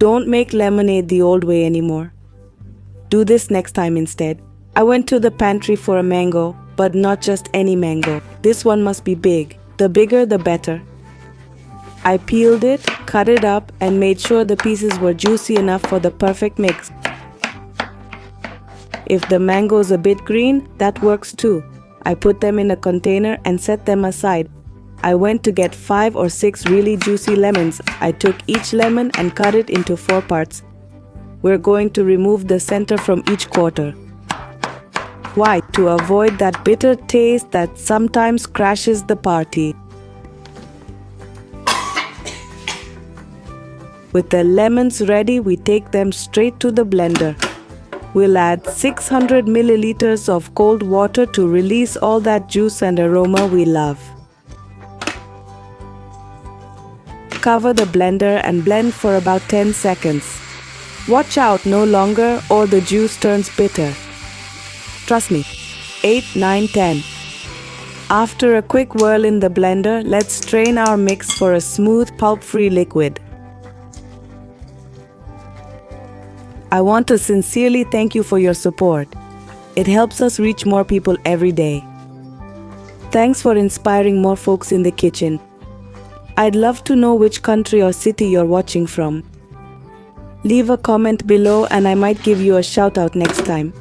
Don't make lemonade the old way anymore. Do this next time instead. I went to the pantry for a mango, but not just any mango. This one must be big. The bigger, the better. I peeled it, cut it up, and made sure the pieces were juicy enough for the perfect mix. If the mango is a bit green, that works too. I put them in a container and set them aside. I went to get 5 or 6 really juicy lemons. I took each lemon and cut it into 4 parts. We're going to remove the center from each quarter. Why? To avoid that bitter taste that sometimes crashes the party. With the lemons ready, we take them straight to the blender. We'll add 600 milliliters of cold water to release all that juice and aroma we love. Cover the blender and blend for about 10 seconds. Watch out, no longer, or the juice turns bitter. Trust me, 8, 9, 10. After a quick whirl in the blender, let's strain our mix for a smooth, pulp-free liquid. I want to sincerely thank you for your support. It helps us reach more people every day. Thanks for inspiring more folks in the kitchen. I'd love to know which country or city you're watching from. Leave a comment below and I might give you a shout out next time.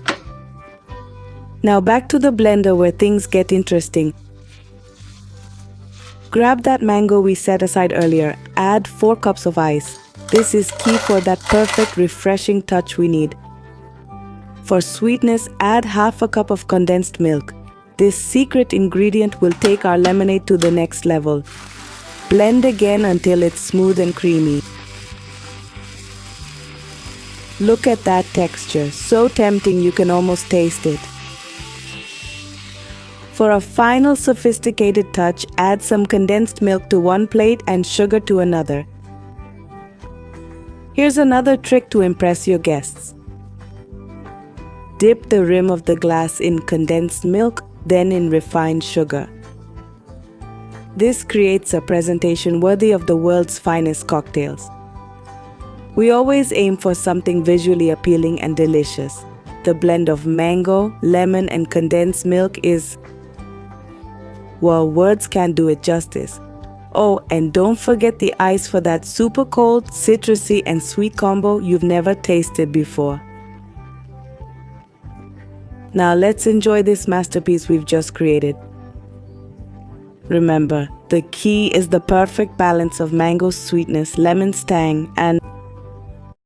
Now back to the blender where things get interesting. Grab that mango we set aside earlier. Add 4 cups of ice. This is key for that perfect, refreshing touch we need. For sweetness, add half a cup of condensed milk. This secret ingredient will take our lemonade to the next level. Blend again until it's smooth and creamy. Look at that texture, so tempting you can almost taste it. For a final sophisticated touch, add some condensed milk to one plate and sugar to another. Here's another trick to impress your guests. Dip the rim of the glass in condensed milk, then in refined sugar. This creates a presentation worthy of the world's finest cocktails. We always aim for something visually appealing and delicious. The blend of mango, lemon, and condensed milk is... well, words can't do it justice. Oh, and don't forget the ice for that super cold, citrusy, and sweet combo you've never tasted before. Now let's enjoy this masterpiece we've just created. Remember, the key is the perfect balance of mango sweetness, lemon tang, and